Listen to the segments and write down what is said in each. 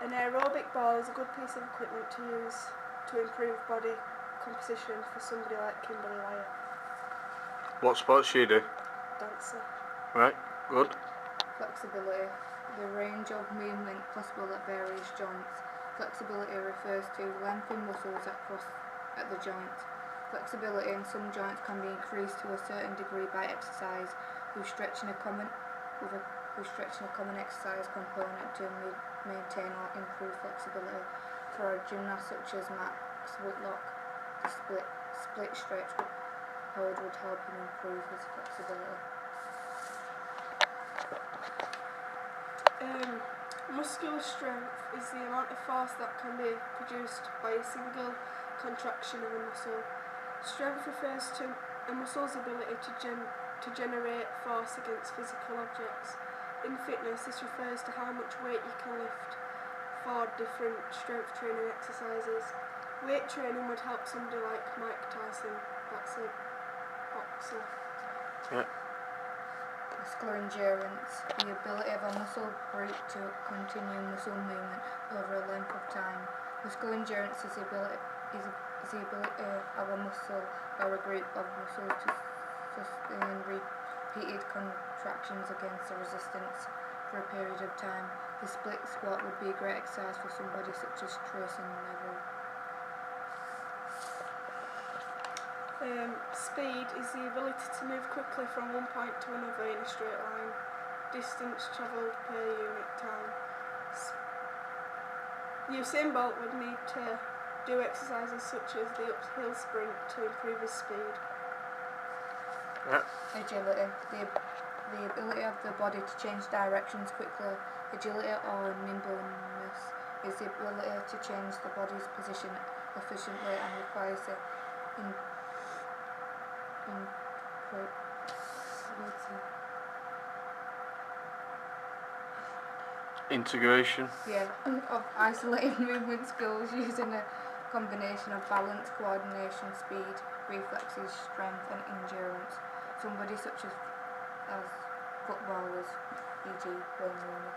An aerobic ball is a good piece of equipment to use to improve body composition for somebody like Kimberly Wyatt. What sports do you do? Dancer. Right, good. Flexibility. The range of movement possible at various joints. Flexibility refers to length in muscles at the joint. Flexibility in some joints can be increased to a certain degree by exercise, with stretching a common exercise component to maintain or improve flexibility. For a gymnast such as Max Whitlock, the split stretch hold would help him improve his flexibility. Muscular strength is the amount of force that can be produced by a single contraction of a muscle. Strength refers to a muscle's ability to generate force against physical objects. In fitness, this refers to how much weight you can lift for different strength training exercises. Weight training would help somebody like Mike Tyson, that's a boxer. Yeah. Muscular endurance, the ability of a muscle group to continue muscle movement over a length of time. Muscular endurance is the ability of a muscle or a group of muscles to sustain repeated contractions against a resistance for a period of time. The split squat would be a great exercise for somebody such as Tracy Neville. Speed is the ability to move quickly from one point to another in a straight line. Distance travelled per unit time. Usain Bolt would need to do exercises such as the uphill sprint to improve his speed. Yeah. Agility, the ability of the body to change directions quickly. Agility or nimbleness is the ability to change the body's position efficiently and requires the Integration. of isolated movement skills using a combination of balance, coordination, speed, reflexes, strength and endurance. Somebody such as footballers, e.g. Wayne Rooney.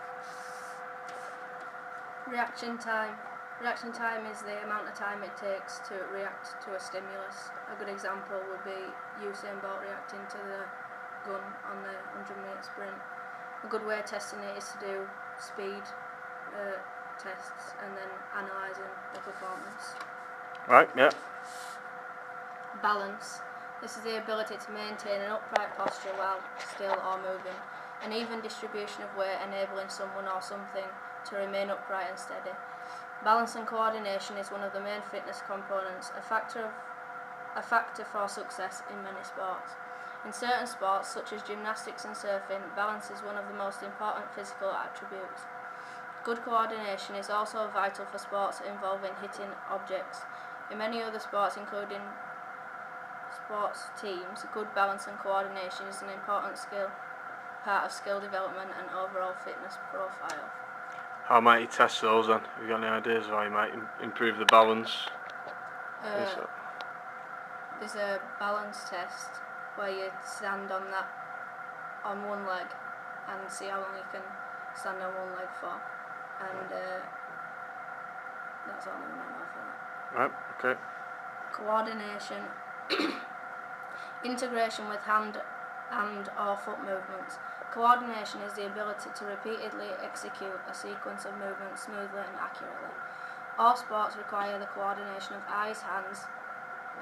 Reaction time. Reaction time is the amount of time it takes to react to a stimulus. A good example would be Usain Bolt reacting to the gun on the 100-metre sprint. A good way of testing it is to do speed tests and then analysing the performance. Right, yeah. Balance. This is the ability to maintain an upright posture while still or moving. An even distribution of weight enabling someone or something to remain upright and steady. Balance and coordination is one of the main fitness components, a factor for success in many sports. In certain sports, such as gymnastics and surfing, balance is one of the most important physical attributes. Good coordination is also vital for sports involving hitting objects. In many other sports, including sports teams, good balance and coordination is an important part of skill development and overall fitness profile. How might you test those then? Have you got any ideas of how you might improve the balance? There's a balance test where you stand on one leg and see how long you can stand on one leg for, and that's all I'm going to know for that. Right, okay. Coordination. Integration with hand and or foot movements. Coordination is the ability to repeatedly execute a sequence of movements smoothly and accurately. All sports require the coordination of eyes, hands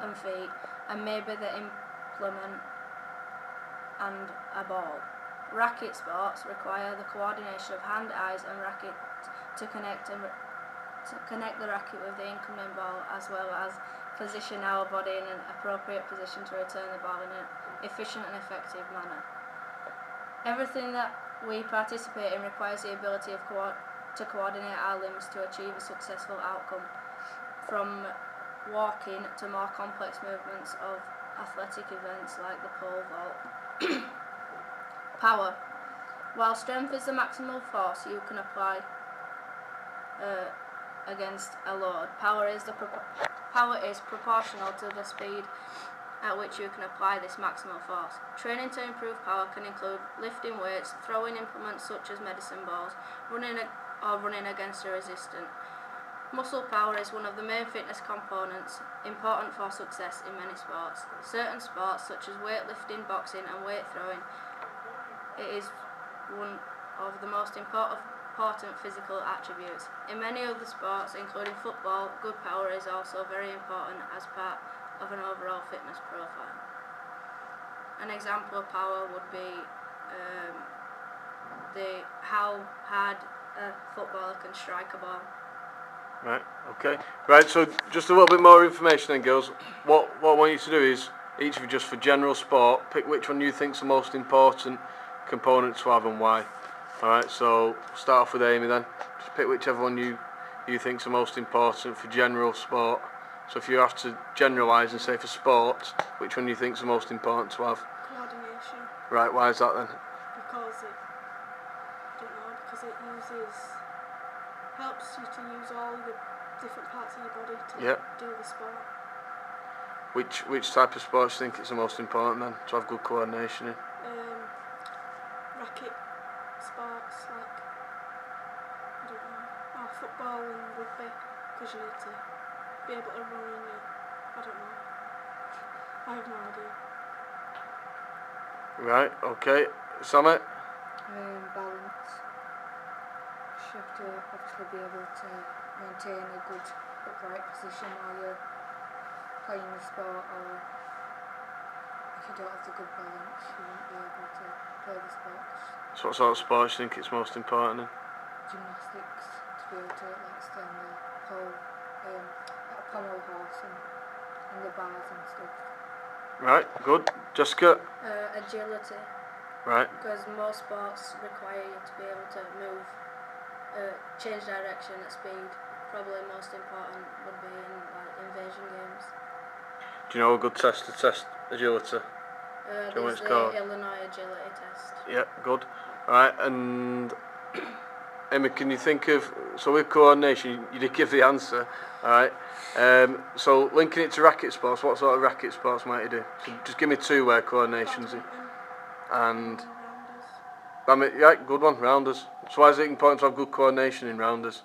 and feet, and maybe the implement and a ball. Racket sports require the coordination of hand, eyes and racket to connect the racket with the incoming ball, as well as position our body in an appropriate position to return the ball in an efficient and effective manner. Everything that we participate in requires the ability to coordinate our limbs to achieve a successful outcome, from walking to more complex movements of athletic events like the pole vault. Power. While strength is the maximal force you can apply against a load, power is proportional to the speed at which you can apply this maximal force. Training to improve power can include lifting weights, throwing implements such as medicine balls, running or running against a resistant. Muscle power is one of the main fitness components important for success in many sports. Certain sports such as weightlifting, boxing and weight throwing, it is one of the most important physical attributes. In many other sports, including football, good power is also very important as part of an overall fitness profile. An example of power would be how hard a footballer can strike a ball. Right, okay. Right, so just a little bit more information then, girls. What I want you to do is, each of you, just for general sport, pick which one you think's the most important component to have and why. Alright, so start off with Amy then. Just pick whichever one you think's the most important for general sport. So if you have to generalise and say for sports, which one do you think's the most important to have? Coordination. Right, why is that then? Because it helps you to use all the different parts of your body to do the sport. Which type of sports do you think it's the most important then, to have good coordination in? Racket sports like, I don't know, football and rugby, because you need to be able to run in it. I don't know. I have no idea. Right, okay. Samit? Balance. You have to obviously be able to maintain a good upright position while you're playing the sport, or if you don't have the good balance you won't be able to play the sport. So what sort of sports do you think it's most important in? Gymnastics, to be able to stay on the pole, like a pommel horse and the bars and stuff. Right, good. Jessica? Agility. Right. Because most sports require you to be able to move, change direction at speed. Probably most important would be in invasion games. Do you know a good test to test agility? Do you know what There's it's called? the Illinois agility test. Yeah, good. Right, and Emma, can you think of, so with coordination, you did give the answer, alright, so linking it to racket sports, what sort of racket sports might you do? So just give me two where coordination's in. And, Rounders. yeah, good one, rounders. So why is it important to have good coordination in rounders?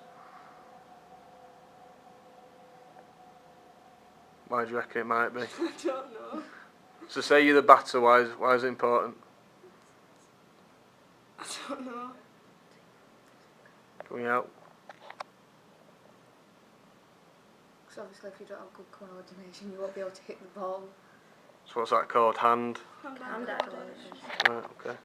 Why do you reckon it might be? I don't know. So say you're the batter, why is it important? I don't know. Coming out. Because obviously if you don't have good coordination you won't be able to hit the ball. So what's that called? Hand? Hand-eye Hand-eye coordination. Right, okay.